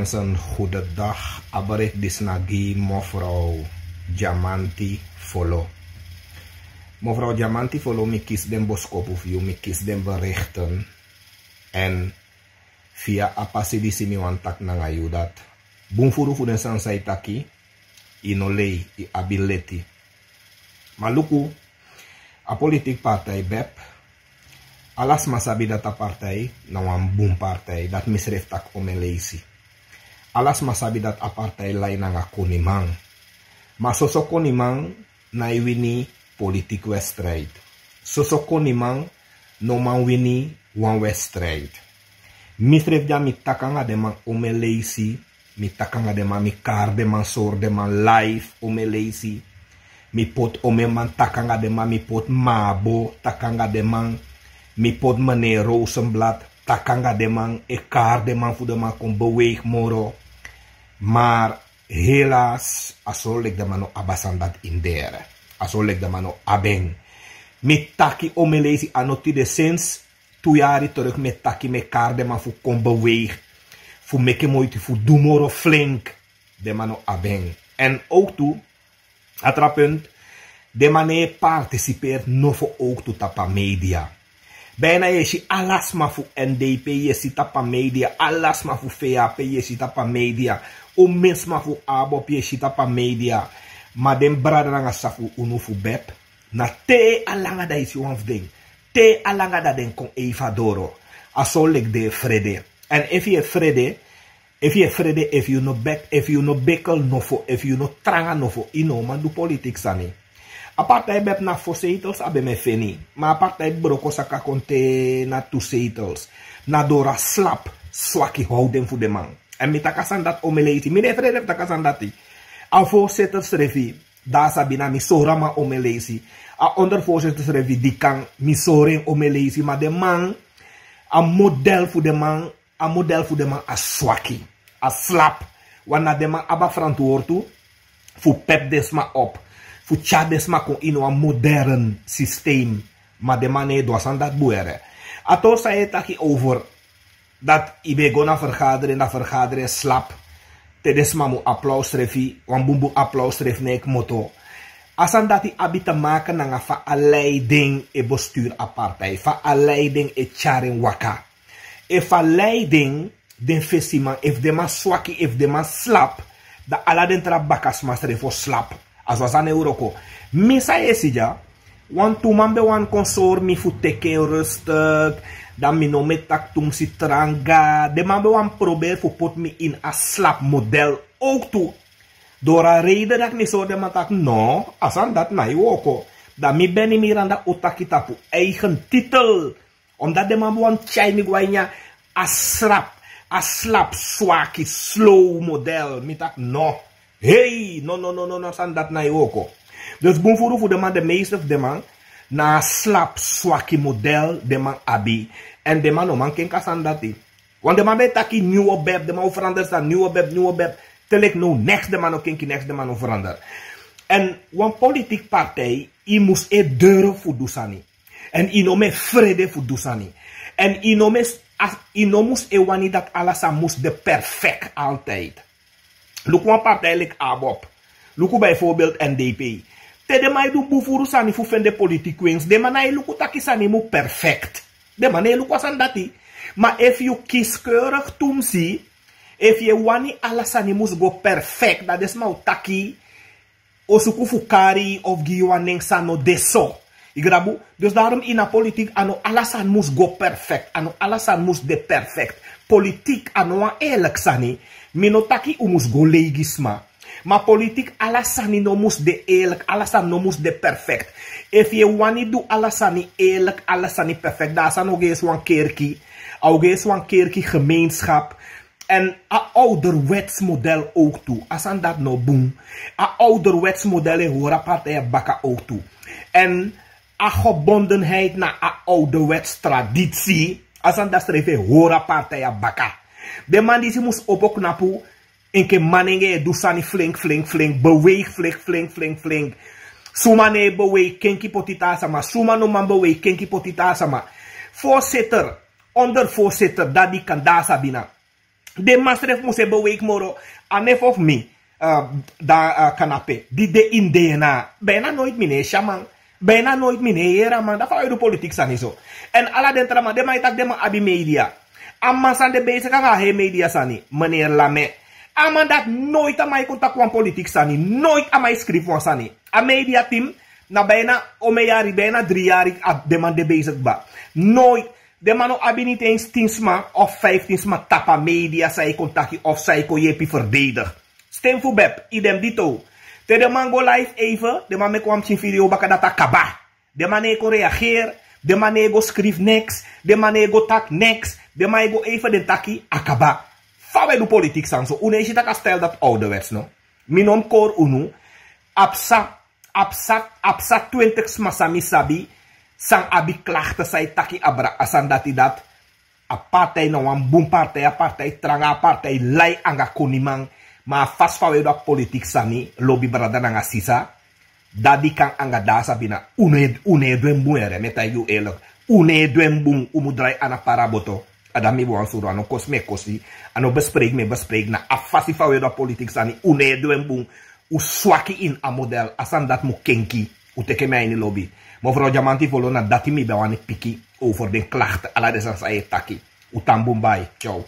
mensen, goedendag. Abarik disnagi mevrouw Diamanti Follow. Mevrouw Diamanti Follow, mi kies den boskop of you, mi kies den berichten. En via apasidisi mi wantak nanga you dat. Bunfuru fu den sansai taki, inolei, i ability. Maluku, a politik partij BEP, alas masabi dat a partij, na wan boom partij, dat misref tak omeleisi. Alas masabi dat a partij lai nanga konimang. Ma soso konimang, na wini politik wedstrijd. Soso konimang, no man wini wan wedstrijd. Misref ja mi takanga de man omeleisi, mi takanga de man mi kar de man sor de man live omeleisi. Mi pot ome man takanga de man, mi pot mabo takanga de man, mi pot meneer Rosenblad takanga de man, kar de man voor de man kon beweeg moro. Maar helaas, aso lek de man no abasan dat indere. Aso lek de man no abeng. Mi taki omelezi anoti de sens 2 jaar terug me taki me kar de man voor kon beweeg. Voor meke moeite, voor doe moro flink. De man no abeng. En ook toe, atrapunt, de manier participeert no voor ook toe tapa media. Bijna je ziet alles maar voor NDP, je ziet tapa media, alles maar voor VAP, je ziet tapa media, mens maar voor ABOP, je ziet tapa media. Maar den brada nga safu unu voor BEP, na te alanga da is one ding, te alanga da den kon Eva Doro, aso lek de vrede. En if you vrede, if you no back, if you no bekel no for, if you no tranga no for, ino man do politics ani. Apartheid bep na 4 zetels abe me feni. Maar apartheid broko saka konte na 2 zetels. Na dora slap swaki houden voor de man. En mi takasan dat omeleiti. Mi nefrede takasan dati. A voorzitters revi. Da sabina mi sorama omeleisi. A ondervoorzitters revi di kan mi soren omeleisi. Maar de man, a model voor de man, a model voor de man a swaki. A slap. Wanna de man aba verantwoord toe. Voor pep desma op. Voor Chadesma kon in een modern systeem. Maar de man heeft was aan dat boeren. Ato zei het taki over dat ibe go na vergaderen slap. Tedesma mu applaus refi, wan bumbu applaus ref nek moto. Asan dat die abi te maken na fa leiding e bestuur apartheid, fa leiding e charing waka. E fa leiding den festiman, if de man swaki, if de man slap, da ala den tra bakas mas refo slap. As was aan Euroko. Misa esija, wan tumambe wan consor mi fu teke rustig, dan mi no metak tum si tranga, de mambe wan probeer fu pot mi in a slap model ook toe. Door een reden dat mi zo de matak, no, asan dat na Euroko. Dan mi beni mi randa utakita pu eigen titel. Omdat de mambe wan chai mi gwanya a slap swaki slow model. Mi tak no. Hey, no, san dat na Iwoko. Dus boemvoeren voor de man, de meester de man, na slap swaki model, de man abi. En de man, no man, ken kasan dati. Want de man bij taki nieuwe beb, de man verandert dat nieuwe beb. Telek no, next de man, no ken ki next de man verandert. En wan politiek partij, i moest e deuren voor dusani. En i no me vrede voor dusani. En i no moest e wani dat alles moest de perfect altijd. Look one partij like ABOP. Look bijvoorbeeld NDP. Te de mij doe boefuru sani fu fende politiek wings. De manai luku taki sani mu perfect. De manai luku asan dati. Maar if you kieskeurig tumsi, if you wani ala sani mus go perfect, dat is mau taki, osuku fukari of giwaning sano deso. Igrabu. Dus daarom in a politiek ano alasan mus go perfect. Ano alasan mus de perfect. Politiek ano wa eerlijk sani. Minotaki umus go legisma. Maar politiek alasani no mus de eerlijk, alasan no mus de perfect. If je wani do alasani eerlijk, alasani perfect, daar is nog eens wan kerkie gemeenschap. En a ouderwets model ook toe. Asan dat no boom. A ouderwets model e hora partij baka ook toe. En a gebondenheid na a ouderwets traditie. Asan dat streven hora partij baka. De man die ze moest opknappen, en ke maninge doe sani flink, beweeg flink. Sumane beweeg, kenki potita sama, sumano man beweeg, kenki potita sama. Voorzitter, ondervoorzitter, dat die kan daar sabina. De masref moest beweeg moro. Anef of me. Da kanape. Die de indena. Bijna nooit mine shaman. Bijna nooit mine era man. Dat uit de politiek sani zo. En alla dentra man. De mij tak de man abi media. Amman san de bezig aan he media sani. Meneer Lame. Amman dat nooit aan mij contact van politiek sani. Nooit aan mij schrijf van sani. A media team. Na bijna omejari. Bijna 3 jaar. De man de bezig ba. Nooit. De man ook abi niet eens 10 of 15 tapa media. Zij contactie of zij ko jepi verdedig. Stem voor Beb, idem dito. Te de man go live even, de man me kwam zien video baka data kaba. De man go reageer, de man go schrijf niks, de man go tak niks, de man go even den taki akaba. Fawe du politiek sang so, une is het stel dat ouderwets no. Minom kor unu, apsa 20 smasami sabi, sang abi klachten say taki abra asan dati dat. Apartheid no wan boom partij, apartheid tranga, apartheid lai anga konimang. Maar vast van dat politiek sani, lobby brada nga sisa, dat die kan anga sabina, une duen boere, met hij eerlijk, une duen boem, umudrai ana paraboto, adami wan suru, ano kosme kosi, ano bespreek na afasi van dat politiek sani, une duen boem, u swaki in a model, asan dat mu kenki, u teke mij in de lobby. Mevrouw Diamanti Follow na dati mi bewani piki over de klachten, ala de san sa taki, u tambumbai, ciao.